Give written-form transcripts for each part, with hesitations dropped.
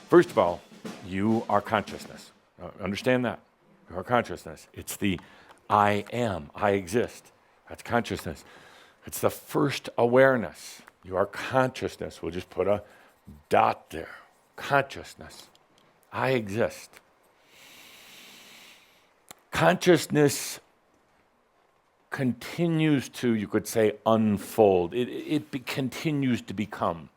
First of all, you are consciousness. Understand that. You are consciousness. It's the I am, I exist. That's consciousness. It's the first awareness. You are consciousness. We'll just put a dot there. Consciousness. I exist. Consciousness continues to, you could say, unfold. It continues to become.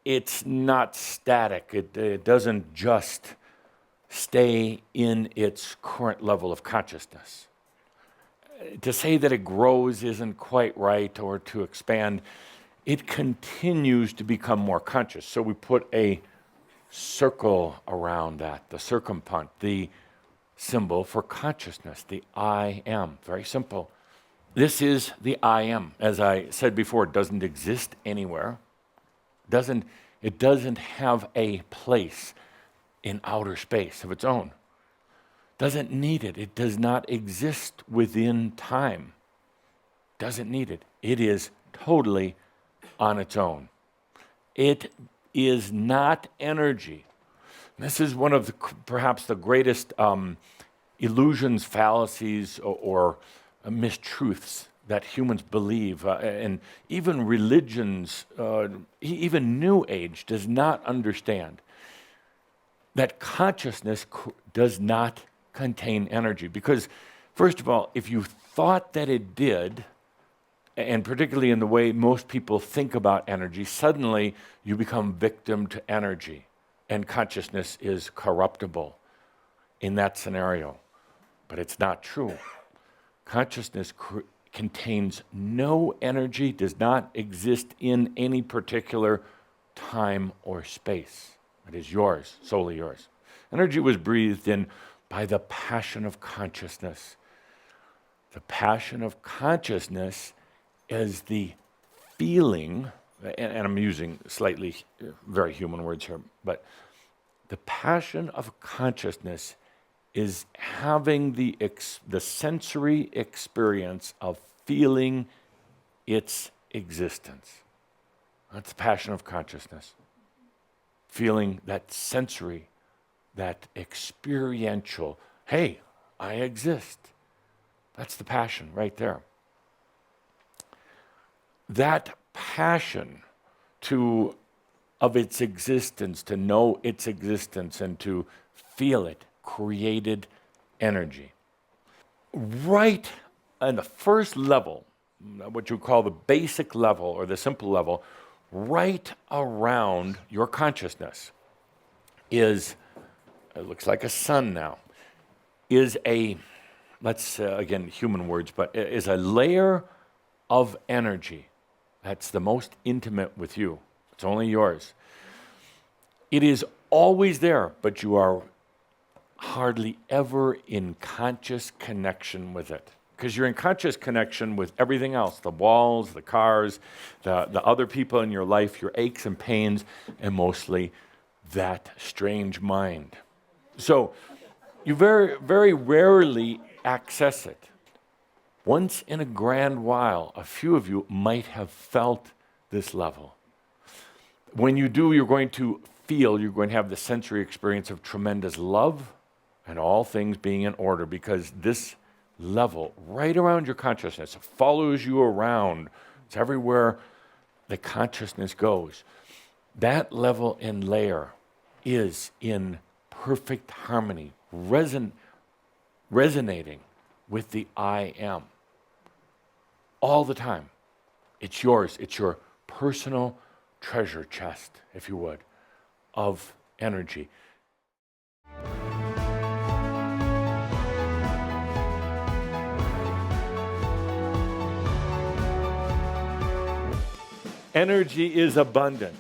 It's not static. It doesn't just stay in its current level of consciousness. To say that it grows isn't quite right, or to expand. It continues to become more conscious. So we put a circle around that, the circumpunt, the symbol for consciousness, the I am. Very simple. This is the I am. As I said before, it doesn't exist anywhere. It doesn't have a place in outer space of its own. Doesn't need it. It does not exist within time. Doesn't need it. It is totally on its own. It is not energy. This is one of perhaps the greatest illusions, fallacies, or mistruths that humans believe, and even religions, even New Age does not understand that consciousness does not contain energy. Because, first of all, if you thought that it did, and particularly in the way most people think about energy, suddenly you become victim to energy, and consciousness is corruptible in that scenario. But it's not true. Consciousness contains no energy, does not exist in any particular time or space. It is yours, solely yours. Energy was breathed in by the passion of consciousness. The passion of consciousness is the feeling, and I'm using slightly very human words here, but the passion of consciousness is having the sensory experience of feeling its existence. That's the passion of consciousness. Feeling that sensory, that experiential, hey, I exist. That's the passion right there. That passion of its existence, to know its existence and to feel it, created energy. Right on the first level, what you call the basic level or the simple level, right around your consciousness is, it looks like a sun now, is a, let's again, human words, but is a layer of energy that's the most intimate with you. It's only yours. It is always there, but you are hardly ever in conscious connection with it. Because you're in conscious connection with everything else, the walls, the cars, the other people in your life, your aches and pains, and mostly that strange mind. So you very, very rarely access it. Once in a grand while, a few of you might have felt this level. When you do, you're going to have the sensory experience of tremendous love and all things being in order, because this level right around your consciousness follows you around. It's everywhere the consciousness goes. That level and layer is in perfect harmony, resonating with the I am all the time. It's yours. It's your personal treasure chest, if you would, of energy. Energy is abundant.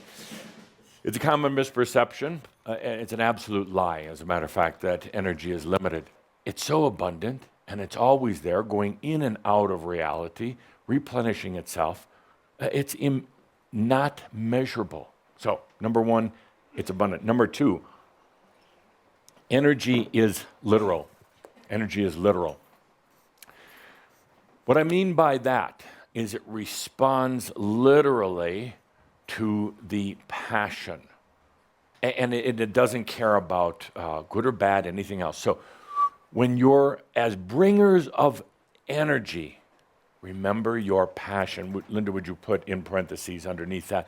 It's a common misperception. It's an absolute lie, as a matter of fact, that energy is limited. It's so abundant, and it's always there, going in and out of reality, replenishing itself. It's not measurable. So, number one, it's abundant. Number two, energy is literal. Energy is literal. What I mean by that is it responds literally to the passion. And it doesn't care about good or bad, anything else. So when you're, as bringers of energy, remember your passion. Linda, would you put in parentheses underneath that,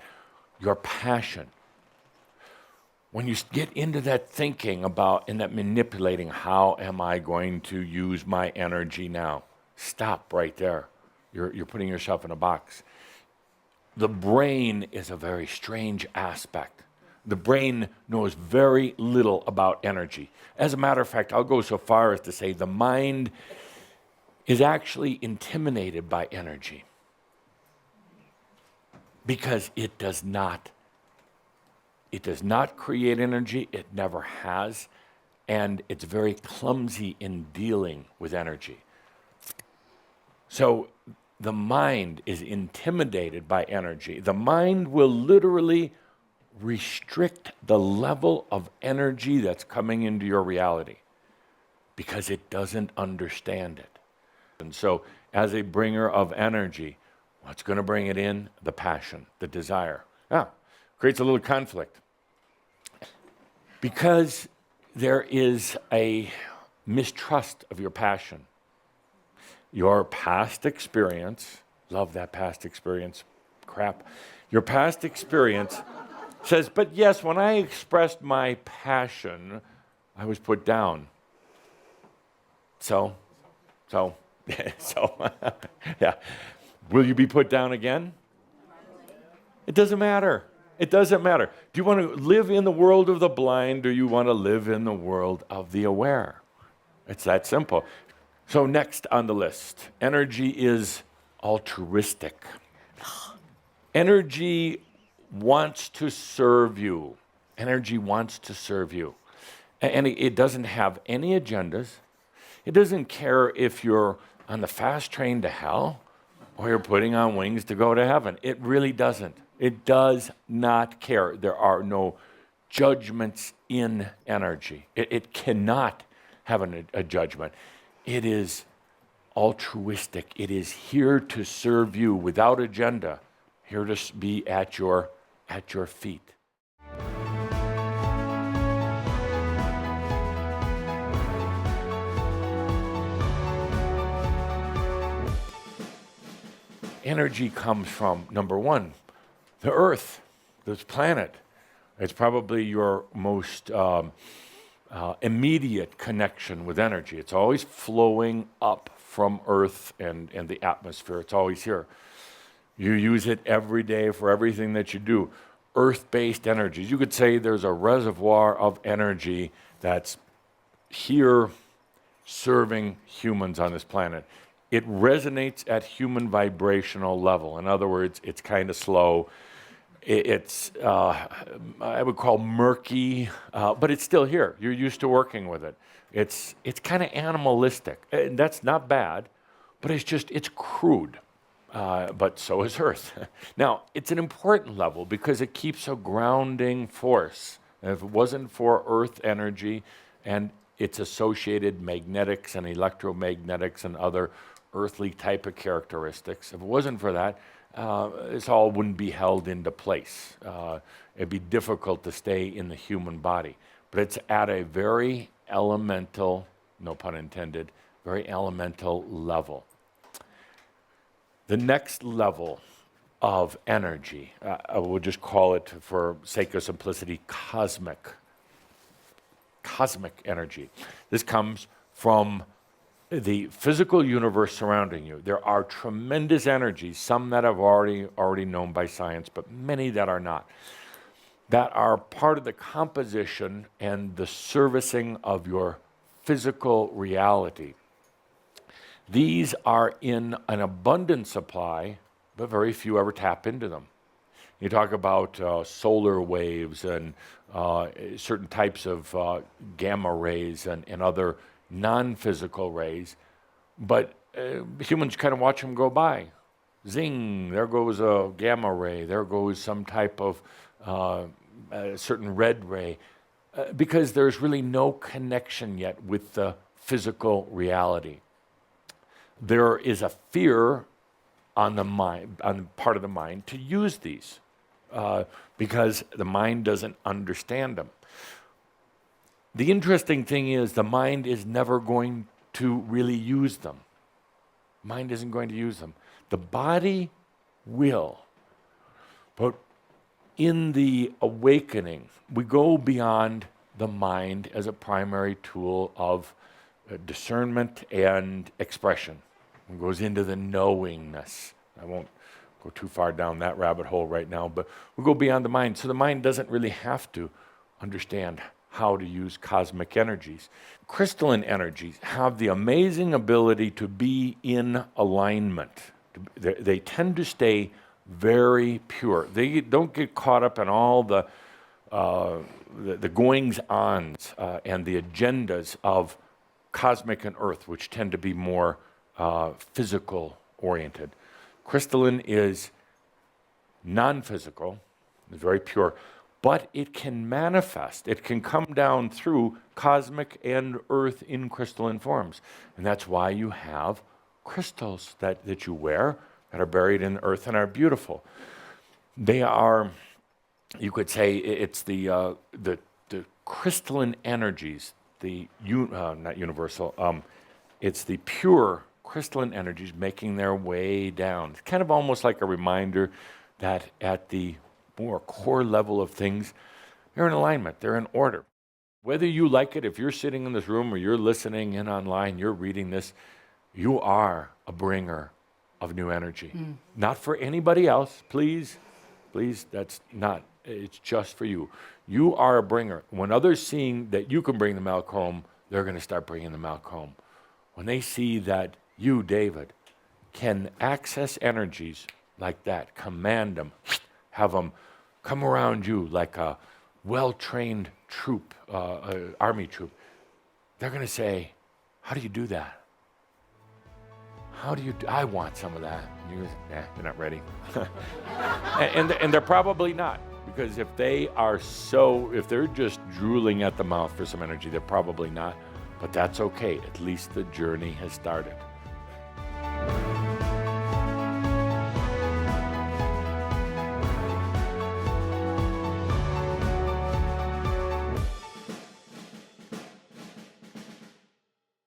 your passion? When you get into that thinking about and that manipulating, how am I going to use my energy now? Stop right there. You're putting yourself in a box. The brain is a very strange aspect. The brain knows very little about energy. As a matter of fact, I'll go so far as to say the mind is actually intimidated by energy because it does not create energy, it never has, and it's very clumsy in dealing with energy. So the mind is intimidated by energy. The mind will literally restrict the level of energy that's coming into your reality because it doesn't understand it. And so as a bringer of energy, what's going to bring it in? The passion, the desire. Creates a little conflict. Because there is a mistrust of your passion. Your past experience, love that past experience crap. Your past experience says, but yes, when I expressed my passion, I was put down. So, yeah. Will you be put down again? It doesn't matter. It doesn't matter. Do you want to live in the world of the blind, or you want to live in the world of the aware? It's that simple. So next on the list, energy is altruistic. Energy wants to serve you. Energy wants to serve you. And it doesn't have any agendas. It doesn't care if you're on the fast train to hell or you're putting on wings to go to heaven. It really doesn't. It does not care. There are no judgments in energy. It cannot have a judgment. It is altruistic. It is here to serve you without agenda, here to be at your feet. Energy comes from, number one, the earth, this planet. It's probably your most immediate connection with energy. It's always flowing up from earth and the atmosphere. It's always here. You use it every day for everything that you do. Earth-based energies. You could say there's a reservoir of energy that's here serving humans on this planet. It resonates at human vibrational level. In other words, it's kind of slow. It's, I would call murky, but it's still here. You're used to working with it. It's kind of animalistic. And that's not bad, but it's crude. But so is Earth. Now, it's an important level because it keeps a grounding force. And if it wasn't for Earth energy and its associated magnetics and electromagnetics and other earthly type of characteristics, if it wasn't for that, this all wouldn't be held into place. It'd be difficult to stay in the human body. But it's at a very elemental, no pun intended, very elemental level. The next level of energy, I will just call it, for sake of simplicity, cosmic energy. This comes from the physical universe surrounding you. There are tremendous energies, some that are already known by science, but many that are not, that are part of the composition and the servicing of your physical reality. These are in an abundant supply, but very few ever tap into them. You talk about solar waves and certain types of gamma rays and other non-physical rays, but humans kind of watch them go by. Zing, there goes a gamma ray, there goes some type of certain red ray, because there's really no connection yet with the physical reality. There is a fear on the mind, on the part of the mind, to use these. because the mind doesn't understand them. The interesting thing is the mind is never going to really use them. Mind isn't going to use them. The body will. But in the awakening, we go beyond the mind as a primary tool of discernment and expression. It goes into the knowingness. I won't go too far down that rabbit hole right now, but we go beyond the mind. So the mind doesn't really have to understand how to use cosmic energies. Crystalline energies have the amazing ability to be in alignment. They tend to stay very pure. They don't get caught up in all the goings-ons and the agendas of cosmic and earth, which tend to be more physical oriented. Crystalline is non-physical, very pure, but it can manifest. It can come down through cosmic and earth in crystalline forms. And that's why you have crystals that you wear that are buried in the earth and are beautiful. They are, you could say, it's the crystalline energies, not universal, it's the pure crystalline energies making their way down. It's kind of almost like a reminder that at the more core level of things, they're in alignment, they're in order. Whether you like it, if you're sitting in this room or you're listening in online, you're reading this, you are a bringer of new energy. Not for anybody else, please, that's not, it's just for you. You are a bringer. When others seeing that you can bring the milk home, they're going to start bringing the milk home. When they see that you, David, can access energies like that, command them, have them come around you like a well-trained troop, army troop, they're going to say, how do you do that? I want some of that. And you go, you're not ready. and they're probably not, because if they're just drooling at the mouth for some energy, they're probably not. But that's okay. At least the journey has started.